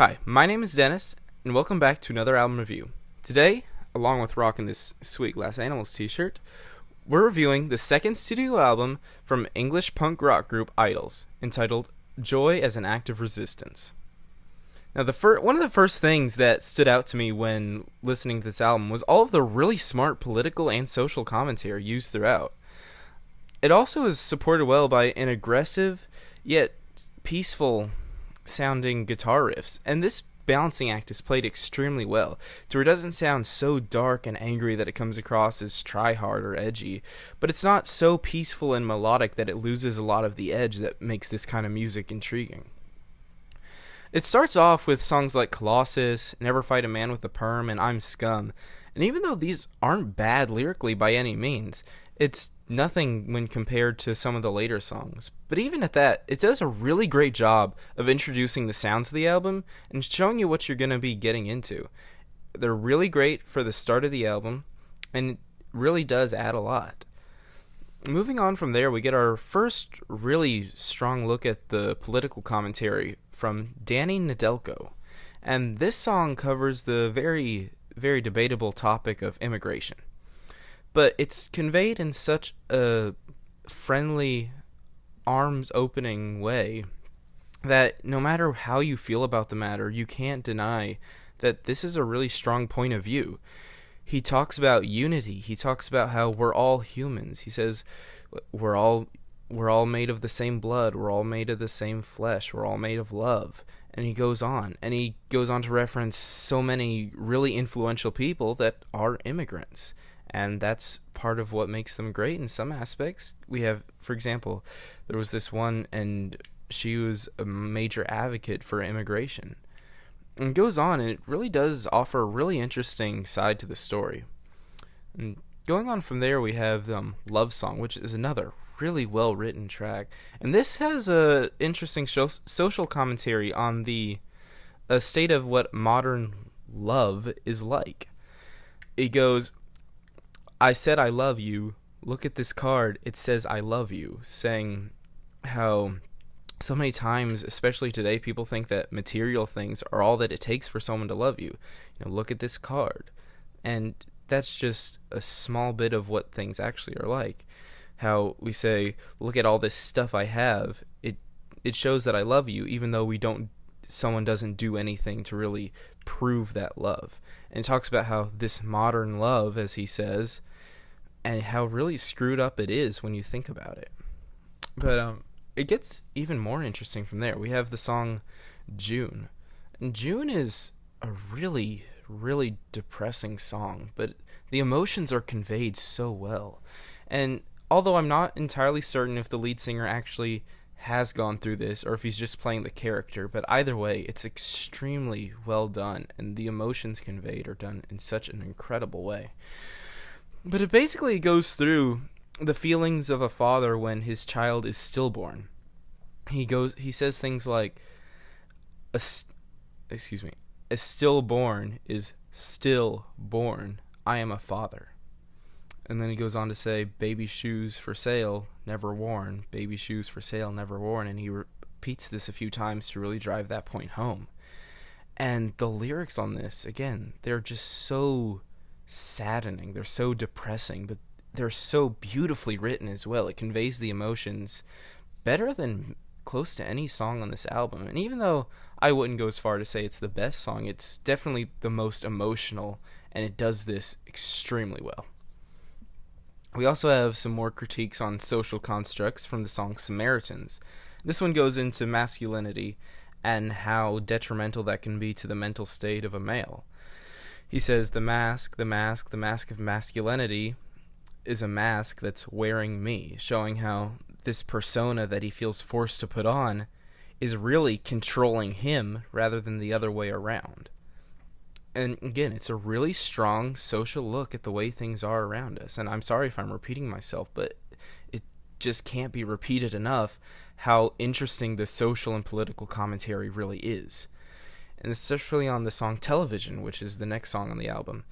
Hi, my name is Dennis, and welcome back to another album review. Today, along with rocking this sweet Glass Animals t-shirt, we're reviewing the second studio album from English punk rock group Idols, entitled Joy as an Act of Resistance. Now, one of the first things that stood out to me when listening to this album was all of the really smart political and social commentary used throughout. It also is supported well by an aggressive, yet peaceful sounding guitar riffs, and this balancing act is played extremely well, to where it doesn't sound so dark and angry that it comes across as try-hard or edgy, but it's not so peaceful and melodic that it loses a lot of the edge that makes this kind of music intriguing. It starts off with songs like Colossus, Never Fight a Man with a Perm, and I'm Scum, and even though these aren't bad lyrically by any means, it's nothing when compared to some of the later songs. But even at that, it does a really great job of introducing the sounds of the album and showing you what you're going to be getting into. They're really great for the start of the album, and it really does add a lot. Moving on from there, we get our first really strong look at the political commentary from Danny Nedelko. And this song covers the very, very debatable topic of immigration. But it's conveyed in such a friendly, arms-opening way that no matter how you feel about the matter, you can't deny that this is a really strong point of view. He talks about unity. He talks about how we're all humans. He says we're all made of the same blood. We're all made of the same flesh. We're all made of love. And he goes on. And he goes on to reference so many really influential people that are immigrants. And that's part of what makes them great in some aspects. We have, for example, there was this one, and she was a major advocate for immigration. And it goes on, and it really does offer a really interesting side to the story. And going on from there, we have Love Song, which is another really well-written track. And this has a interesting social commentary on the state of what modern love is like. It goes, I said I love you, look at this card, it says I love you, saying how so many times, especially today, people think that material things are all that it takes for someone to love you. Look at this card. And that's just a small bit of what things actually are like. How we say, look at all this stuff I have, it shows that I love you, even though someone doesn't do anything to really prove that love. And it talks about how this modern love, as he says, and how really screwed up it is when you think about it. But it gets even more interesting from there. We have the song June. And June is a really, really depressing song, but the emotions are conveyed so well. And although I'm not entirely certain if the lead singer actually has gone through this or if he's just playing the character, but either way, it's extremely well done, and the emotions conveyed are done in such an incredible way. But it basically goes through the feelings of a father when his child is stillborn. He says things like, a stillborn is still born. I am a father. And then he goes on to say, baby shoes for sale, never worn. Baby shoes for sale, never worn. And he repeats this a few times to really drive that point home. And the lyrics on this, again, they're just so saddening. They're so depressing, but they're so beautifully written as well. It conveys the emotions better than close to any song on this album. And even though I wouldn't go as far to say it's the best song, it's definitely the most emotional, and it does this extremely well. We also have some more critiques on social constructs from the song Samaritans. This one goes into masculinity and how detrimental that can be to the mental state of a male. He says, the mask of masculinity is a mask that's wearing me, showing how this persona that he feels forced to put on is really controlling him rather than the other way around. And again, it's a really strong social look at the way things are around us. And I'm sorry if I'm repeating myself, but it just can't be repeated enough how interesting the social and political commentary really is. And especially on the song Television, which is the next song on the album.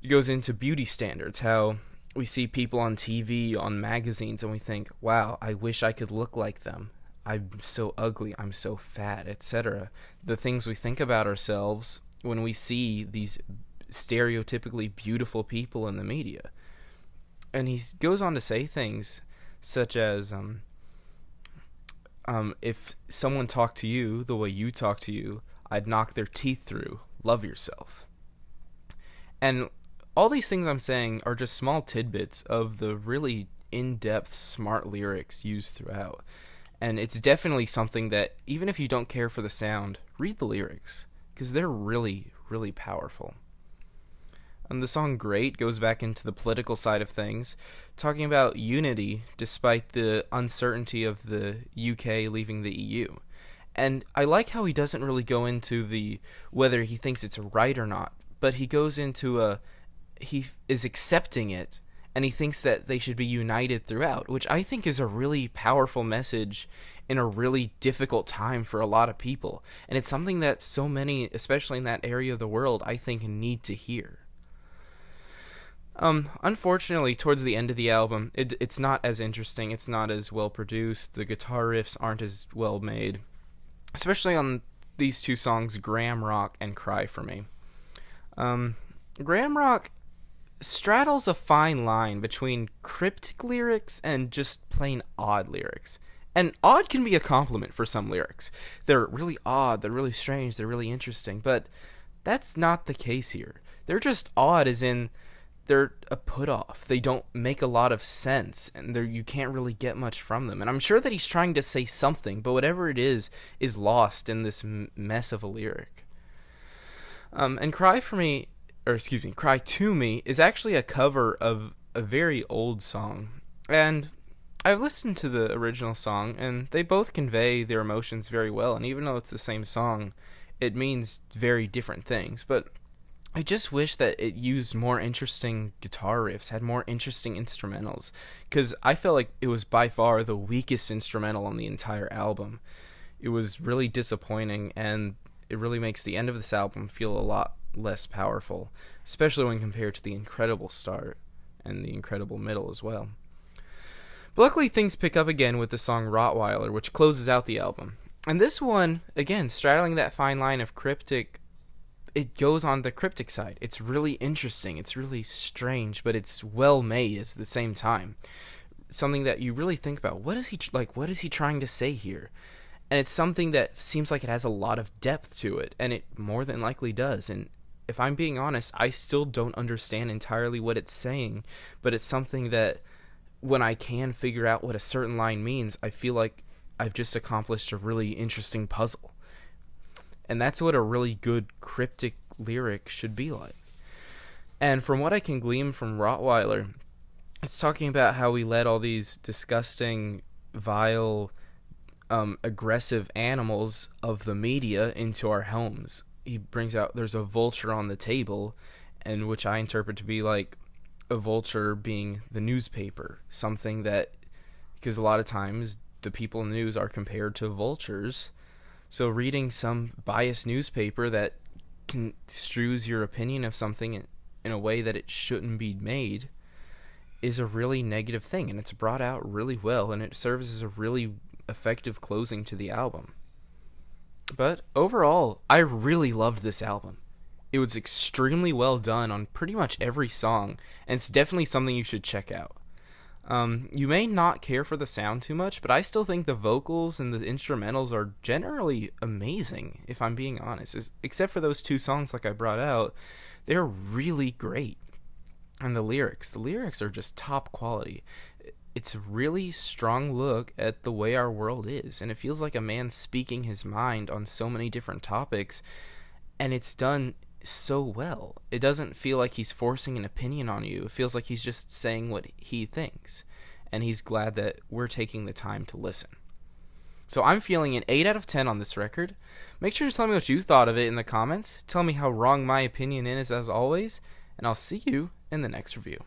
It goes into beauty standards, how we see people on TV, on magazines, and we think, wow, I wish I could look like them. I'm so ugly, I'm so fat, etc. The things we think about ourselves when we see these stereotypically beautiful people in the media. And he goes on to say things such as, if someone talked to you the way you talk to you, I'd knock their teeth through. Love yourself. And all these things I'm saying are just small tidbits of the really in-depth, smart lyrics used throughout. And it's definitely something that, even if you don't care for the sound, read the lyrics, because they're really, really powerful. And the song Great goes back into the political side of things, talking about unity despite the uncertainty of the UK leaving the EU. And I like how he doesn't really go into the whether he thinks it's right or not, but he goes into he is accepting it, and he thinks that they should be united throughout, which I think is a really powerful message in a really difficult time for a lot of people. And it's something that so many, especially in that area of the world, I think need to hear. Unfortunately, towards the end of the album, it's not as interesting, it's not as well produced, the guitar riffs aren't as well made, especially on these two songs, Graham Rock and Cry For Me. Graham Rock straddles a fine line between cryptic lyrics and just plain odd lyrics. And odd can be a compliment for some lyrics. They're really odd, they're really strange, they're really interesting, but that's not the case here. They're just odd as in they're a put-off. They don't make a lot of sense, and you can't really get much from them. And I'm sure that he's trying to say something, but whatever it is lost in this mess of a lyric. And Cry To Me is actually a cover of a very old song. And I've listened to the original song, and they both convey their emotions very well. And even though it's the same song, it means very different things. But I just wish that it used more interesting guitar riffs, had more interesting instrumentals, because I felt like it was by far the weakest instrumental on the entire album. It was really disappointing, and it really makes the end of this album feel a lot less powerful, especially when compared to the incredible start and the incredible middle as well. But luckily things pick up again with the song Rottweiler, which closes out the album. And this one, again, straddling that fine line of cryptic, it goes on the cryptic side. It's really interesting, it's really strange, but it's well made at the same time. Something that you really think about. What is he trying to say here? And it's something that seems like it has a lot of depth to it, and it more than likely does. And if I'm being honest, I still don't understand entirely what it's saying, but it's something that when I can figure out what a certain line means, I feel like I've just accomplished a really interesting puzzle. And that's what a really good cryptic lyric should be like. And from what I can glean from Rottweiler, it's talking about how we let all these disgusting, vile, aggressive animals of the media into our homes. He brings out there's a vulture on the table, and which I interpret to be like a vulture being the newspaper, something that, because a lot of times the people in the news are compared to vultures. So reading some biased newspaper that construes your opinion of something in a way that it shouldn't be made is a really negative thing, and it's brought out really well, and it serves as a really effective closing to the album. But overall, I really loved this album. It was extremely well done on pretty much every song, and it's definitely something you should check out. You may not care for the sound too much, but I still think the vocals and the instrumentals are generally amazing, if I'm being honest. Except for those two songs like I brought out, they're really great. And the lyrics are just top quality. It's a really strong look at the way our world is, and it feels like a man speaking his mind on so many different topics, and it's done so well. It doesn't feel like he's forcing an opinion on you. It feels like he's just saying what he thinks, and he's glad that we're taking the time to listen. So I'm feeling an 8 out of 10 on this record. Make sure to tell me what you thought of it in the comments. Tell me how wrong my opinion is, as always, and I'll see you in the next review.